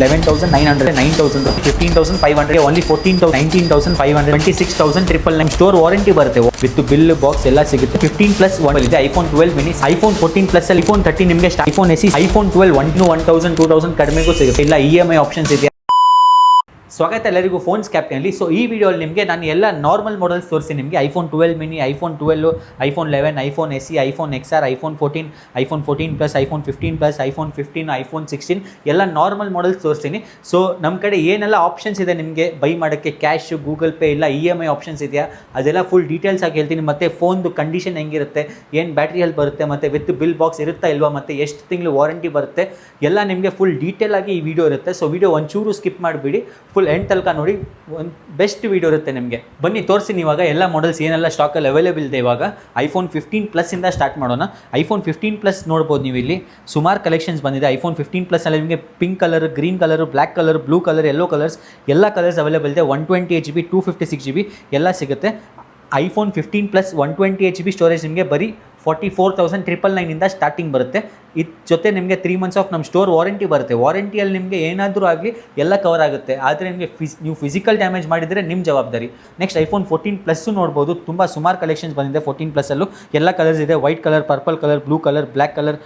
11,900, 9,000, 15,500, only 14,000, 19,500, 26,999 store warranty ಬರುತ್ತೆ with bill box ಎಲ್ಲ ಸಿಗುತ್ತೆ. 15+1 ಇದೆ ಐಫೋನ್ 12 ಮಿನಿ, ಐಫೋನ್ 14+ ಅಲ್ಲಿ ಐಫೋನ್ 13 ನಿಮಗೆ ಐಫೋನ್ ಎಸಿ, ಐಫೋನ್ 12 1,000, 2,000 ಕಡಿಮೆಗೂ ಸಿಗುತ್ತೆ. ಇಲ್ಲ EMI ಆಪ್ಷನ್ಸ್ ಇದೆ. ಸ್ವಾಗತ ಎಲ್ಲರಿಗೂ ಫೋನ್ಸ್ ಕ್ಯಾಪ್ಟನಲ್ಲಿ. ಸೊ ಈ ವಿಡಿಯೋಲ್ಲಿ ನಿಮಗೆ ನಾನು ಎಲ್ಲ ನಾರ್ಮಲ್ ಮಾಡೆಲ್ಸ್ ತೋರಿಸಿ ನಿಮಗೆ iPhone 12 mini, iPhone 12, iPhone 11, iPhone AC, iPhone XR, iPhone 14, iPhone 14+, iPhone 15+, iPhone 15, iPhone 16 ಎಲ್ಲ ನಾರ್ಮಲ್ ಮಾಡೆಲ್ಸ್ ತೋರಿಸ್ತೀನಿ. ಸೊ ನಮ್ಮ ಕಡೆ ಏನೆಲ್ಲ ಆಪ್ಷನ್ಸ್ ಇದೆ ನಿಮಗೆ ಬೈ ಮಾಡೋಕ್ಕೆ, ಕ್ಯಾಶ್, ಗೂಗಲ್ ಪೇ ಇಲ್ಲ EMI ಆಪ್ಷನ್ಸ್ ಇದೆಯಾ ಅದೆಲ್ಲ ಫುಲ್ ಡೀಟೇಲ್ಸ್ ಆಗಿ ಹೇಳ್ತೀನಿ. ಮತ್ತು ಫೋನ್ದು ಕಂಡೀಷನ್ ಹೆಂಗಿರುತ್ತೆ, ಏನು ಬ್ಯಾಟ್ರಿ ಹೆಲ್ತ್ ಬರುತ್ತೆ, ಮತ್ತು ವಿತ್ ಬಿಲ್ ಬಾಕ್ಸ್ ಇರುತ್ತಾ ಇಲ್ವಾ, ಮತ್ತು ಎಷ್ಟು ತಿಂಗಳು ವಾರಂಟಿ ಬರುತ್ತೆ ಎಲ್ಲ ನಿಮಗೆ ಫುಲ್ ಡೀಟೇಲ್ ಆಗಿ ಈ ವಿಡಿಯೋ ಇರುತ್ತೆ. ಸೊ ವಿಡಿಯೋ ಒಂಚೂರು ಸ್ಕಿಪ್ ಮಾಡಿಬಿಡಿ, ಫುಲ್ ಎಂಡ್ ತನಕ ನೋಡಿ, ಒಂದು ಬೆಸ್ಟ್ ವಿಡಿಯೋ ಇರುತ್ತೆ ನಿಮಗೆ. ಬನ್ನಿ ತೋರಿಸ್ತೀನಿ ಇವಾಗ ಎಲ್ಲ ಮಾಡೆಲ್ಸ್ ಏನೆಲ್ಲ ಸ್ಟಾಕಲ್ಲಿ ಅವೈಲೇಬಲ್ ಇದೆ. ಇವಾಗ ಐಫೋನ್ 15+ ಇಂದ ಸ್ಟಾರ್ಟ್ ಮಾಡೋಣ. ಐಫೋನ್ 15+ ನೋಡ್ಬೋದು ನೀವು, ಇಲ್ಲಿ ಸುಮಾರು ಕಲೆಕ್ಷನ್ಸ್ ಬಂದಿದೆ. ಐಫೋನ್ 15+ ಅಲ್ಲಿ ನಿಮಗೆ pink colour, green colour, black colour, blue colour, yellow colours ಎಲ್ಲ ಕಲರ್ಸ್ ಅವೈಲೇಬಲ್ ಇದೆ. 128 GB, 256 GB ಎಲ್ಲ ಸಿಗುತ್ತೆ. ಐಫೋನ್ 15+ 128 GB ಸ್ಟೋರೇಜ್ ನಿಮಗೆ ಬರೀ 44,999 ಇಂದ ಸ್ಟಾರ್ಟಿಂಗ್ ಬರುತ್ತೆ. ಇದ್ರ ಜೊತೆ ನಿಮಗೆ 3 months ಆಫ್ ನಮ್ಮ ಸ್ಟೋರ್ ವಾರಂಟಿ ಬರುತ್ತೆ. ವಾರಂಟಿಯಲ್ಲಿ ನಿಮಗೆ ಏನಾದರೂ ಆಗಲಿ ಎಲ್ಲ ಕವರ್ ಆಗುತ್ತೆ. ಆದರೆ ನಿಮಗೆ ನೀವು ಫಿಸಿಕಲ್ ಡ್ಯಾಮೇಜ್ ಮಾಡಿದರೆ ನಿಮ್ಮ ಜವಾಬ್ದಾರಿ. ನೆಕ್ಸ್ಟ್ ಐಫೋನ್ 14+ ನೋಡ್ಬೋದು, ತುಂಬ ಸುಮಾರು ಕಲೆಕ್ಷನ್ಸ್ ಬಂದಿದೆ. 14+ಅಲ್ಲೂ ಎಲ್ಲ ಕಲರ್ಸ್ ಇದೆ. White colour, purple colour, blue colour, black colour.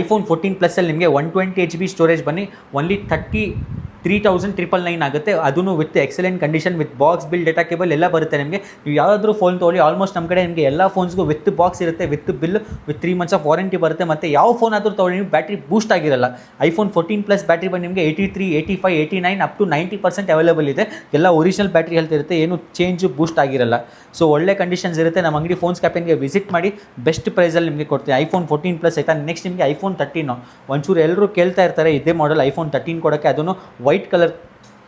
IPhone 14+ ಅಲ್ಲಿ ನಿಮಗೆ 128 GB ಸ್ಟೋರೇಜ್ ಬನ್ನಿ ಓನ್ಲಿ 33,999 ಆಗುತ್ತೆ. ಅದೂ with excellent condition, with box, bill, data cable ಎಲ್ಲ ಬರುತ್ತೆ ನಿಮಗೆ. ನೀವು ಯಾವುದಾದ್ರೂ ಫೋನ್ ತೊಗೊಳ್ಳಿ, ಆಲ್ಮೋಸ್ಟ್ ನಮ್ಮ ಕಡೆ ನಿಮಗೆ ಎಲ್ಲ ಫೋನ್ಸ್ಗೂ ವಿತ್ ಬಾಕ್ಸ್ ಇರುತ್ತೆ, with bill, with 3 months of warranty ಬರುತ್ತೆ. ಮತ್ತು ಯಾವ ಫೋನ್ ಆದರೂ ತೊಗೊಳ್ಳಿ ನೀವು ಬ್ಯಾಟ್ರಿ ಬೂಸ್ಟ್ ಆಗಿರಲ್ಲ. ಐಫೋನ್ 14+ ಬ್ಯಾಟ್ರಿ ಬಂದು ನಿಮಗೆ 83, 85, 89 ಅಪ್ ಟು 90% ಅವೈಲೇಬಲ್ ಇದೆ. ಎಲ್ಲ ಒರಿಜಿನಲ್ ಬ್ಯಾಟ್ರಿ ಹೆಲ್ತ್ ಇರುತ್ತೆ, ಏನು ಚೇಂಜು ಬೂಸ್ಟ್ ಆಗಿರಲ್ಲ. ಸೊ ಒಳ್ಳೆ ಕಂಡೀಷನ್ಸ್ ಇರುತ್ತೆ. ನಮ್ಮ ಅಂಗಡಿ ಫೋನ್ಸ್ ಕ್ಯಾಪ್ಟನ್ಗೆ ವಿಸಿಟ್ ಮಾಡಿ, ಬೆಸ್ಟ್ ಪ್ರೈಸಲ್ಲಿ ನಿಮಗೆ ಕೊಡ್ತೀವಿ. ಐಫೋನ್ 14+ ಆಯಿತಾ. ನೆಕ್ಸ್ಟ್ ನಿಮಗೆ ಐಫೋನ್ 13 ಒಂಚೂರು ಎಲ್ಲರೂ ಕೇಳ್ತಾ ಇರ್ತಾರೆ ಇದೇ ಮಾಡೆಲ್ ಐಫೋನ್ 13 ಕೊಡೋಕ್ಕೆ. ಅದನ್ನು ವೈಟ್ ಕಲರ್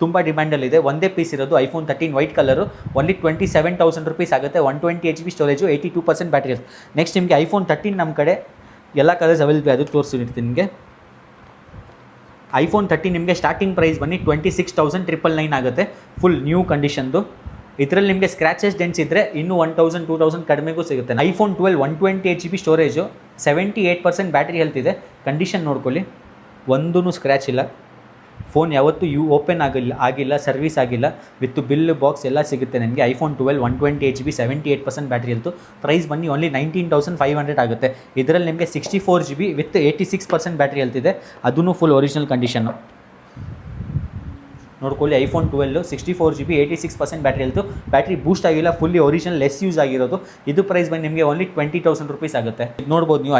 ತುಂಬ ಡಿಮ್ಯಾಂಡಲ್ಲಿದೆ. ಒಂದೇ ಪೀಸ್ ಇರೋದು iPhone 13 white colour. Only 27,000 rupees ಆಗುತ್ತೆ. 128 GB ಸ್ಟೋರೇಜು, 82% ಬ್ಯಾಟ್ರಿ ಇರುತ್ತೆ. ನೆಕ್ಸ್ಟ್ ನಿಮಗೆ ಐಫೋನ್ 13 ನಮ್ಮ ಕಡೆ ಎಲ್ಲ ಕಲರ್ಸ್ ಅವೈಲೇಬಲ್, ಅದು ತೋರಿಸಿರ್ತೀನಿ ನಿಮಗೆ. ಐಫೋನ್ 13 ನಿಮಗೆ ಸ್ಟಾರ್ಟಿಂಗ್ ಪ್ರೈಸ್ ಬನ್ನಿ 26,999 ಆಗುತ್ತೆ, ಫುಲ್ ನ್ಯೂ ಕಂಡೀಷನ್ದು. ಇದರಲ್ಲಿ ನಿಮಗೆ ಸ್ಕ್ರ್ಯಾಚಸ್ ಡೆನ್ಸ್ ಇದ್ದರೆ ಇನ್ನೂ 1,000, 2,000 ಕಡಿಮೆಗೂ ಸಿಗುತ್ತೆ. IPhone 12 128 GB storage, 78% battery health ಇದೆ. ಕಂಡೀಷನ್ ನೋಡ್ಕೊಳ್ಳಿ, ಒಂದೂ ಸ್ಕ್ರ್ಯಾಚ್ ಇಲ್ಲ. ಫೋನ್ ಯಾವತ್ತೂ ಓಪನ್ ಆಗಿಲ್ಲ, ಸರ್ವಿಸ್ ಆಗಿಲ್ಲ, ವಿತ್ ಬಿಲ್ ಬಾಕ್ಸ್ ಎಲ್ಲ ಸಿಗುತ್ತೆ ನಿಮಗೆ. IPhone 12 128 GB, 78% battery health. Price ಬನ್ನಿ ಓನ್ಲಿ 19,500 ಆಗುತ್ತೆ. ಇದರಲ್ಲಿ ನಿಮಗೆ 64 GB ವಿತ್ 86% ಬ್ಯಾಟ್ರಿ ಹೆಲ್ತ್ ಇದೆ. ಅದೂ ಫುಲ್ ಒರಿಜಿನಲ್ ಕಂಡೀಷನ್ನು ನೋಡ್ಕೊಳ್ಳಿ. IPhone 12 64 GB, 86% battery health, battery boost ಆಗಿಲ್ಲ, ಫುಲ್ಲಿ ಒರಿಜಿನಲ್, ಲೆಸ್ ಯೂಸ್ ಆಗಿರೋದು. ಇದು ಪ್ರೈಸ್ ಬಂದು ನಿಮಗೆ ಓನ್ಲಿ 20,000 rupees ಆಗುತ್ತೆ. ಇದು ನೋಡ್ಬೋದು ನೀವು.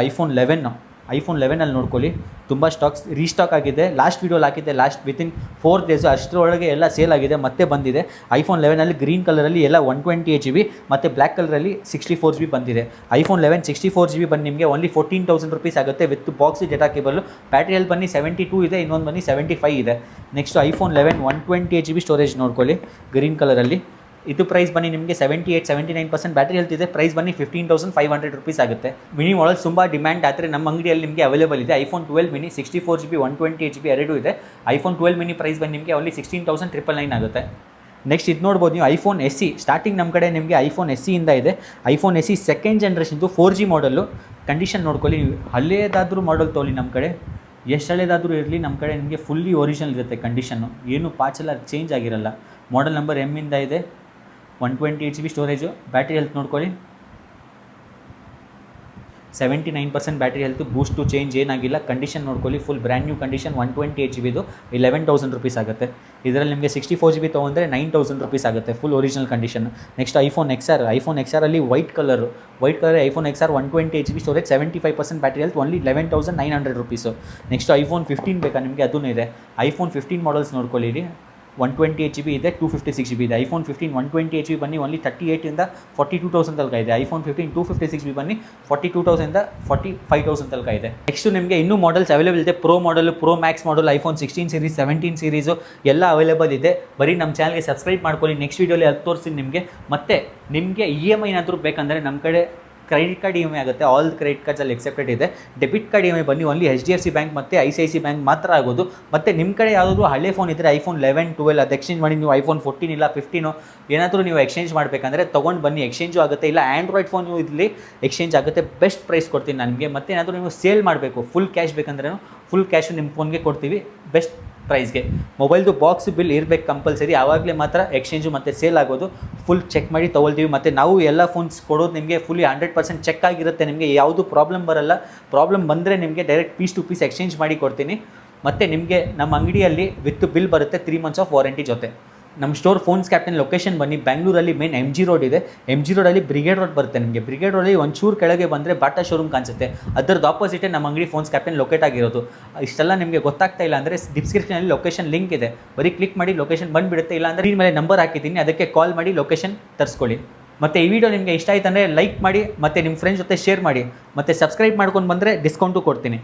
ಐಫೋನ್ 11 ಅಲ್ಲಿ ನೋಡ್ಕೊಳ್ಳಿ, ತುಂಬ ಸ್ಟಾಕ್ಸ್ ರೀಸ್ಟಾಕ್ ಆಗಿದೆ. ಲಾಸ್ಟ್ ವೀಡಿಯೋಲಿ ಹಾಕಿದ್ದೆ, ವಿತಿನ್ 4 days ಅಷ್ಟರೊಳಗೆ ಎಲ್ಲ ಸೇಲ್ ಆಗಿದೆ, ಮತ್ತೆ ಬಂದಿದೆ. ಐಫೋನ್ 11 ಗ್ರೀನ್ ಕಲರಲ್ಲಿ ಎಲ್ಲ 128 GB ಮತ್ತು ಬ್ಲ್ಯಾಕ್ ಕಲರಲ್ಲಿ 64 GB ಬಂದಿದೆ. ಐಫೋನ್ 11 64 GB ಬಂದು ನಿಮಗೆ ಓನ್ಲಿ 14,000 rupees ಆಗುತ್ತೆ, with box, data cable. Battery health ಬನ್ನಿ 72 ಇದೆ, ಇನ್ನೊಂದು ಬನ್ನಿ 75 ಇದೆ. ನೆಕ್ಸ್ಟ್ ಐಫೋನ್ 11 128 GB ಸ್ಟೋರೇಜ್ ನೋಡ್ಕೊಳ್ಳಿ, ಗ್ರೀನ್ ಕಲರಲ್ಲಿ. ಇದು ಪ್ರೈಸ್ ಬನ್ನಿ ನಿಮಗೆ 78, 79% ಬ್ಯಾಟ್ರಿ ಹೆಲ್ತ್ ಇದೆ. ಪ್ರೈಸ್ ಬನ್ನಿ 15,500 rupees ಆಗುತ್ತೆ. ಮಿನಿ ಮಾಡೆಲ್ಸ್ ತುಂಬ ಡಿಮ್ಯಾಂಡ್, ಆದರೆ ನಮ್ಮ ಅಂಗಡಿಯಲ್ಲಿ ನಿಮಗೆ ಅವೈಲೇಬಲ್ ಇದೆ. ಐಫೋನ್ 12 ಮಿನಿ 64 GB, 128 GB ಎರಡೂ ಇದೆ. ಐಫೋನ್ 12 ಮಿನಿ ಪ್ರೈಸ್ ಬಂದು ನಿಮಗೆ ಓನ್ಲಿ 16,999 ಆಗುತ್ತೆ. ನೆಕ್ಸ್ಟ್ ಇದು ನೋಡ್ಬೋದು ನೀವು. ಐಫೋನ್ SE ಸ್ಟಾರ್ಟಿಂಗ್ ನಮ್ಮ ಕಡೆ ನಿಮಗೆ ಐಫೋನ್ SE ಇಂದ ಇದೆ. ಐಫೋನ್ SE ಸೆಕೆಂಡ್ ಜನ್ರೇಷನ್ದು 4G ಮಾಡಲು. ಕಂಡೀಷನ್ ನೋಡ್ಕೊಳ್ಳಿ, ನೀವು ಹಳೇದಾದರೂ ಮಾಡಲ್ ತೊಗೊಳ್ಳಿ ನಮ್ಮ ಕಡೆ, ಎಷ್ಟು ಹಳೇದಾದರೂ ಇರಲಿ, ನಮ್ಮ ಕಡೆ ನಿಮಗೆ ಫುಲ್ಲಿ ಒರಿಜಿನಲ್ ಇರುತ್ತೆ ಕಂಡೀಷನ್ನು, ಏನು ಪಾರ್ಟ್ಸ್ ಎಲ್ಲ ಚೇಂಜ್ ಆಗಿರಲ್ಲ. ಮಾಡೆಲ್ ನಂಬರ್ M ಇಂದ ಇದೆ. 128 GB ಸ್ಟೋರೇಜು. ಬ್ಯಾಟ್ರಿ ಹೆಲ್ತ್ ನೋಡ್ಕೊಳ್ಳಿ, 79% battery health, boost to change ಏನಾಗಿಲ್ಲ. ಕಂಡೀಷನ್ ನೋಡ್ಕೊಳ್ಳಿ, ಫುಲ್ ಬ್ರ್ಯಾಂಡ್ ನ್ಯೂ ಕಂಡೀಷನ್. 128 GBದು 11,000 rupees ಆಗುತ್ತೆ. ಇದರಲ್ಲಿ ನಿಮಗೆ 64 GB ತೊಗೊಂಡ್ರೆ 9,000 rupees ಆಗುತ್ತೆ, full original condition. Next iPhone XR ಅಲ್ಲಿ white colour iPhone XR 128 GB storage, 75% battery health, only 11,900 rupees. Next iPhone 15 ಬೇಕಾ ನಿಮಗೆ, ಅದೂ ಇದೆ. IPhone 15 models ನೋಡ್ಕೊಳ್ಳಿರಿ. 128 GB ಇದೆ, 256 GB ಇದೆ. ಐಫೋನ್ 15 128 GB ಬನ್ನಿ ಓನ್ಲಿ 38,000 42,000 ತನಕ ಇದೆ. ಐಫೋನ್ 15 256 GB ಬನ್ನಿ 42,000 45,000 ತನಕ ಇದೆ. ನೆಕ್ಸ್ಟ್ ನಿಮಗೆ ಇನ್ನೂ ಮಾಡೆಲ್ಸ್ ಅವೈಲೇಬಲ್ ಇದೆ. Pro model, pro Max model, iPhone 16 series, 17 series ಎಲ್ಲ ಅವೈಲೇಬಲ್ ಇದೆ. ಬರೀ ನಮ್ಮ ಚಾನಲ್ಗೆ ಸಬ್ಸ್ಕ್ರೈಬ್ ಮಾಡ್ಕೊಳ್ಳಿ. ನೆಕ್ಸ್ಟ್ ವೀಡಿಯೋಲಿ ಅದು ತೋರಿಸ್ತೀನಿ ನಿಮಗೆ. ಮತ್ತು ನಿಮಗೆ EMI ಏನಾದರೂ ಬೇಕಂದರೆ ನಮ್ಮ ಕಡೆ ಕ್ರೆಡಿಟ್ ಕಾರ್ಡ್ EMI ಆಗುತ್ತೆ. ಆಲ್ ಕ್ರೆಡಿಟ್ ಕಾರ್ಡ್ಸಲ್ಲಿ ಎಕ್ಸೆಪ್ಟೆಡ್ ಇದೆ. ಡೆಬಿಟ್ ಕಾರ್ಡ್ EMI ಬನ್ನಿ ಓನ್ಲಿ HDFC ಬ್ಯಾಂಕ್ ಮತ್ತು ICICI ಬ್ಯಾಂಕ್ ಮಾತ್ರ ಆಗೋದು. ಮತ್ತು ನಿಮ್ಮ ಕಡೆ ಯಾವುದಾದ್ರು ಹಳೆ ಫೋನ್ ಇದ್ದರೆ ಐಫೋನ್ 11, 12 ಅದು ಎಕ್ಸ್ಚೇಂಜ್ ಮಾಡಿ ನೀವು ಐಫೋನ್ 14 ಇಲ್ಲ 15 ಏನಾದರೂ ನೀವು ಎಕ್ಸ್ಚೇಂಜ್ ಮಾಡಬೇಕಂದ್ರೆ ತೊಗೊಂಡು ಬನ್ನಿ, ಎಕ್ಸ್ಚೇಂಜು ಆಗುತ್ತೆ. ಇಲ್ಲ ಆ್ಯಂಡ್ರಾಯ್ಡ್ ಫೋನ್ ಇಲ್ಲಿ ಎಕ್ಸ್ಚೇಂಜ್ ಆಗುತ್ತೆ. ಬೆಸ್ಟ್ ಪ್ರೈಸ್ ಕೊಡ್ತೀನಿ ನನಗೆ. ಮತ್ತು ಏನಾದರೂ ನೀವು ಸೇಲ್ ಮಾಡಬೇಕು, ಫುಲ್ ಕ್ಯಾಶ್ ಬೇಕಂದ್ರೂ ಫುಲ್ ಕ್ಯಾಶು ನಿಮ್ಮ ಫೋನ್ಗೆ ಕೊಡ್ತೀವಿ. ಬೆಸ್ಟ್ ಪ್ರೈಸ್ಗೆ. ಮೊಬೈಲ್ದು ಬಾಕ್ಸ್ ಬಿಲ್ ಇರಬೇಕು ಕಂಪಲ್ಸರಿ, ಆವಾಗಲೇ ಮಾತ್ರ ಎಕ್ಸ್ಚೇಂಜು ಮತ್ತು ಸೇಲ್ ಆಗೋದು. ಫುಲ್ ಚೆಕ್ ಮಾಡಿ ತೊಗೊಳ್ತೀವಿ. ಮತ್ತು ನಾವು ಎಲ್ಲ ಫೋನ್ಸ್ ಕೊಡೋದು ನಿಮಗೆ ಫುಲ್ಲಿ 100% ಚೆಕ್ ಆಗಿರುತ್ತೆ. ನಿಮಗೆ ಯಾವುದು ಪ್ರಾಬ್ಲಮ್ ಬರಲ್ಲ. ಪ್ರಾಬ್ಲಮ್ ಬಂದರೆ ನಿಮಗೆ direct piece to piece exchange ಮಾಡಿ ಕೊಡ್ತೀನಿ. ಮತ್ತು ನಿಮಗೆ ನಮ್ಮ ಅಂಗಡಿಯಲ್ಲಿ ವಿತ್ ಬಿಲ್ ಬರುತ್ತೆ 3 months ಆಫ್ ವಾರಂಟಿ ಜೊತೆ. ನಮ್ಮ ಸ್ಟೋರ್ ಫೋನ್ಸ್ ಕ್ಯಾಪ್ಟನ್ ಲೊಕೇಶನ್ ಬನ್ನಿ, ಬೆಂಗಳೂರಲ್ಲಿ ಮೇನ್ MG ರೋಡ್ ಇದೆ. MG ರೋಡಲ್ಲಿ ಬ್ರಿಗೇಡ್ ರೋಡ್ ಬರುತ್ತೆ. ನಿಮಗೆ ಬ್ರಿಗೇಡ್ ರೋಡಲ್ಲಿ ಒಂಚೂರು ಕೆಳಗೆ ಬಂದರೆ ಬಾಟಾ ಶೋರೂಮ್ ಕಾಣಿಸುತ್ತೆ. ಅದರದ್ದು ಆಪೋಸಿಟೇ ನಮ್ಮ ಅಂಗಡಿ ಫೋನ್ಸ್ ಕ್ಯಾಪ್ಟನ್ ಲೊಕೇಟ್ ಆಗಿರೋದು. ಇಷ್ಟೆಲ್ಲ ನಿಮಗೆ ಗೊತ್ತಾಗ್ತಾ ಇಲ್ಲ ಅಂದರೆ ಡಿಸ್ಕ್ರಿಪ್ಷನಲ್ಲಿ ಲೊಕೇಶನ್ ಲಿಂಕ್ ಇದೆ, ಬರೀ ಕ್ಲಿಕ್ ಮಾಡಿ ಲೊಕೇಶನ್ ಬಂದುಬಿಡುತ್ತೆ. ಇಲ್ಲ ಅಂದರೆ ಮೇಲೆ ನಂಬರ್ ಹಾಕಿದ್ದೀನಿ, ಅದಕ್ಕೆ ಕಾಲ್ ಮಾಡಿ ಲೊಕೇಶನ್ ತರಿಸ್ಕೊಳ್ಳಿ. ಮತ್ತು ಈ ವಿಡಿಯೋ ನಿಮಗೆ ಇಷ್ಟ ಆಯ್ತು ಅಂದರೆ ಲೈಕ್ ಮಾಡಿ, ಮತ್ತು ನಿಮ್ಮ ಫ್ರೆಂಡ್ಸ್ ಜೊತೆ ಶೇರ್ ಮಾಡಿ, ಮತ್ತು ಸಬ್ಸ್ಕ್ರೈಬ್ ಮಾಡ್ಕೊಂಡು ಬಂದರೆ ಡಿಸ್ಕೌಂಟು ಕೊಡ್ತೀನಿ.